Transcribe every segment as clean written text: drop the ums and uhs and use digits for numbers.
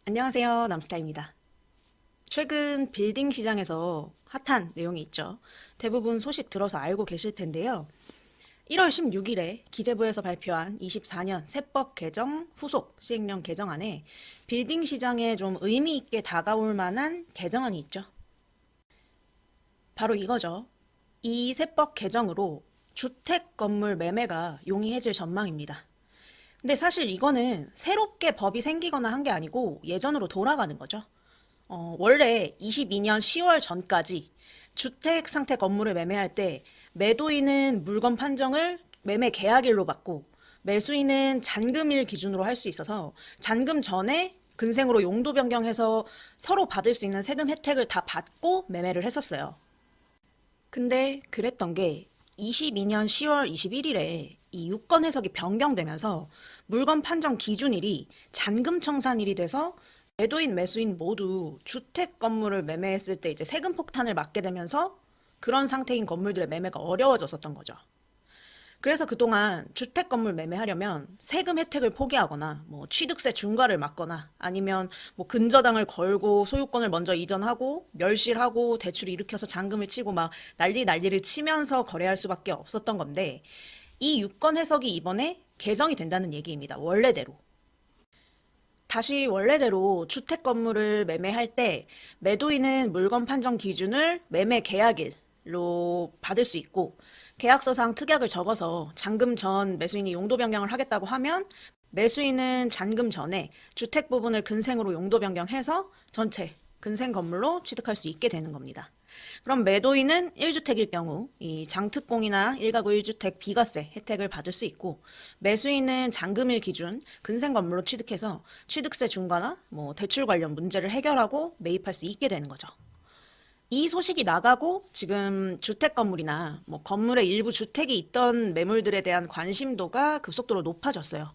안녕하세요. 남스타입니다. 최근 빌딩 시장에서 핫한 내용이 있죠. 대부분 소식 들어서 알고 계실 텐데요. 1월 16일에 기재부에서 발표한 24년 세법 개정 후속 시행령 개정안에 빌딩 시장에 좀 의미 있게 다가올 만한 개정안이 있죠. 바로 이거죠. 이 세법 개정으로 주택 건물 매매가 용이해질 전망입니다. 근데 사실 이거는 새롭게 법이 생기거나 한 게 아니고 예전으로 돌아가는 거죠. 원래 22년 10월 전까지 주택 상태 건물을 매매할 때 매도인은 물건 판정을 매매 계약일로 받고 매수인은 잔금일 기준으로 할 수 있어서 잔금 전에 근생으로 용도 변경해서 서로 받을 수 있는 세금 혜택을 다 받고 매매를 했었어요. 근데 그랬던 게 22년 10월 21일에 이 유권 해석이 변경되면서 물건 판정 기준일이 잔금 청산일이 돼서 매도인, 매수인 모두 주택 건물을 매매했을 때 이제 세금 폭탄을 맞게 되면서 그런 상태인 건물들의 매매가 어려워졌었던 거죠. 그래서 그동안 주택 건물 매매하려면 세금 혜택을 포기하거나 뭐 취득세 중과를 막거나 아니면 뭐 근저당을 걸고 소유권을 먼저 이전하고 멸실하고 대출 일으켜서 잔금을 치고 막 난리를 치면서 거래할 수밖에 없었던 건데 이 유권 해석이 이번에 개정이 된다는 얘기입니다. 원래대로. 다시 원래대로 주택 건물을 매매할 때 매도인은 물건 판정 기준을 매매 계약일로 받을 수 있고 계약서상 특약을 적어서 잔금 전 매수인이 용도 변경을 하겠다고 하면 매수인은 잔금 전에 주택 부분을 근생으로 용도 변경해서 전체 근생 건물로 취득할 수 있게 되는 겁니다. 그럼 매도인은 1주택일 경우 이 장특공이나 1가구 1주택 비과세 혜택을 받을 수 있고 매수인은 잔금일 기준 근생 건물로 취득해서 취득세 중과나 뭐 대출 관련 문제를 해결하고 매입할 수 있게 되는 거죠. 이 소식이 나가고 지금 주택 건물이나 뭐 건물의 일부 주택이 있던 매물들에 대한 관심도가 급속도로 높아졌어요.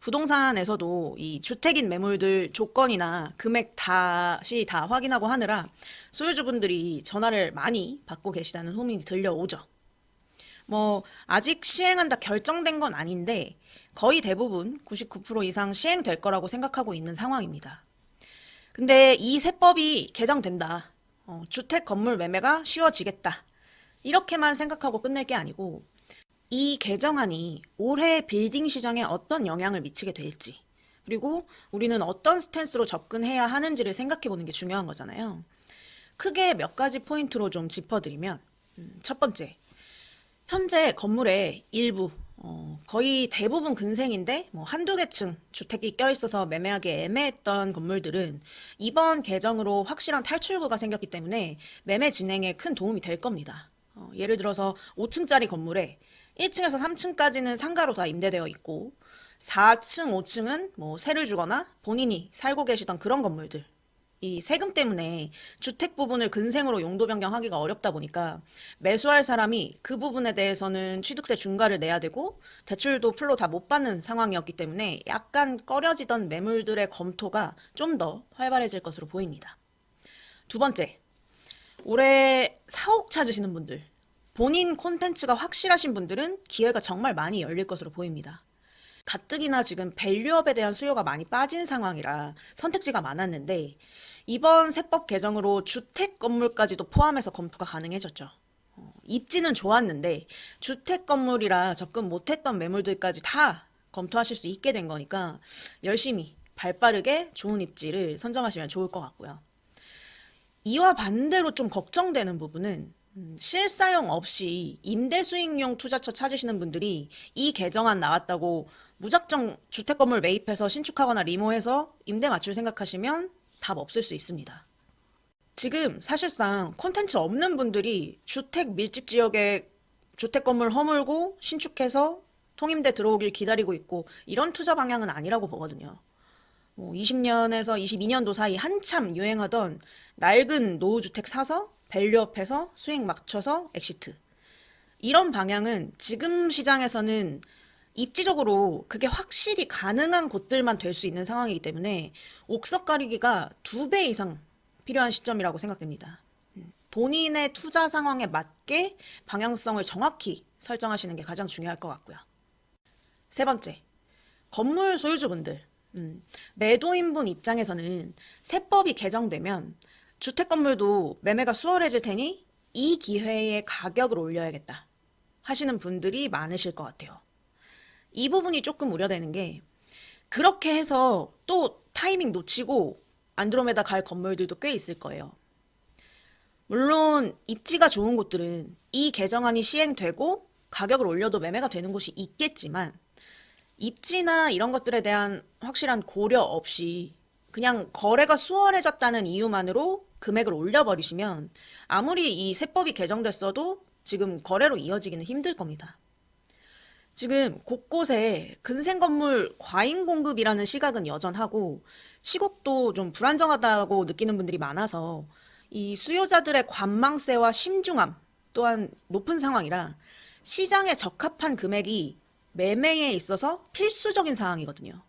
부동산에서도 이 주택인 매물들 조건이나 금액 다시 다 확인하고 하느라 소유주분들이 전화를 많이 받고 계시다는 소문이 들려오죠. 뭐 아직 시행한다 결정된 건 아닌데 거의 대부분 99% 이상 시행될 거라고 생각하고 있는 상황입니다. 근데 이 세법이 개정된다. 주택 건물 매매가 쉬워지겠다. 이렇게만 생각하고 끝낼 게 아니고 이 개정안이 올해 빌딩 시장에 어떤 영향을 미치게 될지, 그리고 우리는 어떤 스탠스로 접근해야 하는지를 생각해 보는 게 중요한 거잖아요. 크게 몇 가지 포인트로 좀 짚어드리면, 첫 번째, 현재 건물의 일부, 거의 대부분 근생인데, 뭐 한두 개 층 주택이 껴있어서 매매하기 애매했던 건물들은 이번 개정으로 확실한 탈출구가 생겼기 때문에 매매 진행에 큰 도움이 될 겁니다. 예를 들어서 5층짜리 건물에 1층에서 3층까지는 상가로 다 임대되어 있고 4층, 5층은 뭐 세를 주거나 본인이 살고 계시던 그런 건물들. 이 세금 때문에 주택 부분을 근생으로 용도 변경하기가 어렵다 보니까 매수할 사람이 그 부분에 대해서는 취득세 중과를 내야 되고 대출도 풀로 다 못 받는 상황이었기 때문에 약간 꺼려지던 매물들의 검토가 좀 더 활발해질 것으로 보입니다. 두 번째, 올해 사옥 찾으시는 분들, 본인 콘텐츠가 확실하신 분들은 기회가 정말 많이 열릴 것으로 보입니다. 가뜩이나 지금 밸류업에 대한 수요가 많이 빠진 상황이라 선택지가 많았는데 이번 세법 개정으로 주택 건물까지도 포함해서 검토가 가능해졌죠. 입지는 좋았는데 주택 건물이라 접근 못했던 매물들까지 다 검토하실 수 있게 된 거니까 열심히 발빠르게 좋은 입지를 선정하시면 좋을 것 같고요. 이와 반대로 좀 걱정되는 부분은 실사용 없이 임대 수익용 투자처 찾으시는 분들이 이 개정안 나왔다고 무작정 주택 건물 매입해서 신축하거나 리모해서 임대 맞출 생각하시면 답 없을 수 있습니다. 지금 사실상 콘텐츠 없는 분들이 주택 밀집 지역에 주택 건물 허물고 신축해서 통임대 들어오길 기다리고 있고 이런 투자 방향은 아니라고 보거든요. 20년에서 22년도 사이 한참 유행하던 낡은 노후주택 사서 밸류업해서 수익 맞춰서 엑시트. 이런 방향은 지금 시장에서는 입지적으로 그게 확실히 가능한 곳들만 될 수 있는 상황이기 때문에 옥석 가리기가 2배 이상 필요한 시점이라고 생각됩니다. 본인의 투자 상황에 맞게 방향성을 정확히 설정하시는 게 가장 중요할 것 같고요. 세 번째, 건물 소유주분들. 매도인분 입장에서는 세법이 개정되면 주택 건물도 매매가 수월해질 테니 이 기회에 가격을 올려야겠다 하시는 분들이 많으실 것 같아요. 이 부분이 조금 우려되는 게 그렇게 해서 또 타이밍 놓치고 안드로메다 갈 건물들도 꽤 있을 거예요. 물론 입지가 좋은 곳들은 이 개정안이 시행되고 가격을 올려도 매매가 되는 곳이 있겠지만 입지나 이런 것들에 대한 확실한 고려 없이 그냥 거래가 수월해졌다는 이유만으로 금액을 올려버리시면 아무리 이 세법이 개정됐어도 지금 거래로 이어지기는 힘들 겁니다. 지금 곳곳에 근생 건물 과잉 공급이라는 시각은 여전하고 시국도 좀 불안정하다고 느끼는 분들이 많아서 이 수요자들의 관망세와 심중함 또한 높은 상황이라 시장에 적합한 금액이 매매에 있어서 필수적인 사항이거든요.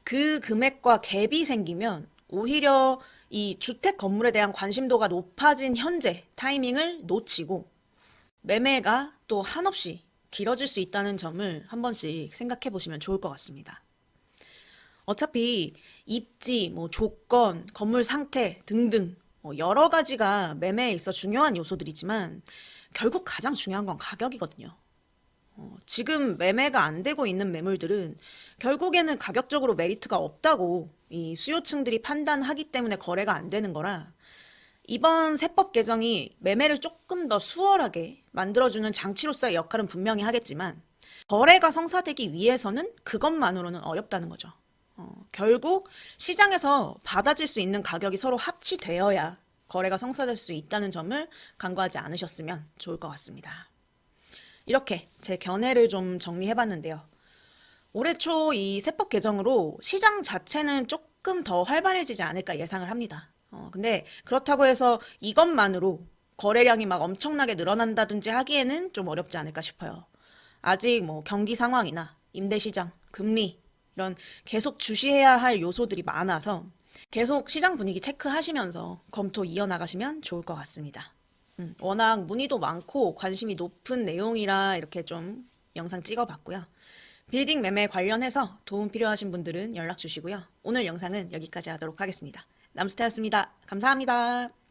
그 금액과 갭이 생기면 오히려 이 주택 건물에 대한 관심도가 높아진 현재 타이밍을 놓치고 매매가 또 한없이 길어질 수 있다는 점을 한 번씩 생각해 보시면 좋을 것 같습니다. 어차피 입지, 조건, 건물 상태 등등 여러 가지가 매매에 있어 중요한 요소들이지만 결국 가장 중요한 건 가격이거든요. 지금 매매가 안 되고 있는 매물들은 결국에는 가격적으로 메리트가 없다고 이 수요층들이 판단하기 때문에 거래가 안 되는 거라 이번 세법 개정이 매매를 조금 더 수월하게 만들어주는 장치로서의 역할은 분명히 하겠지만 거래가 성사되기 위해서는 그것만으로는 어렵다는 거죠. 결국 시장에서 받아질 수 있는 가격이 서로 합치되어야 거래가 성사될 수 있다는 점을 간과하지 않으셨으면 좋을 것 같습니다. 이렇게 제 견해를 좀 정리해봤는데요. 올해 초 이 세법 개정으로 시장 자체는 조금 더 활발해지지 않을까 예상을 합니다. 근데 그렇다고 해서 이것만으로 거래량이 막 엄청나게 늘어난다든지 하기에는 좀 어렵지 않을까 싶어요. 아직 경기 상황이나 임대시장, 금리 이런 계속 주시해야 할 요소들이 많아서 계속 시장 분위기 체크하시면서 검토 이어나가시면 좋을 것 같습니다. 워낙 문의도 많고 관심이 높은 내용이라 이렇게 좀 영상 찍어봤고요. 빌딩 매매 관련해서 도움 필요하신 분들은 연락 주시고요. 오늘 영상은 여기까지 하도록 하겠습니다. 남스타였습니다. 감사합니다.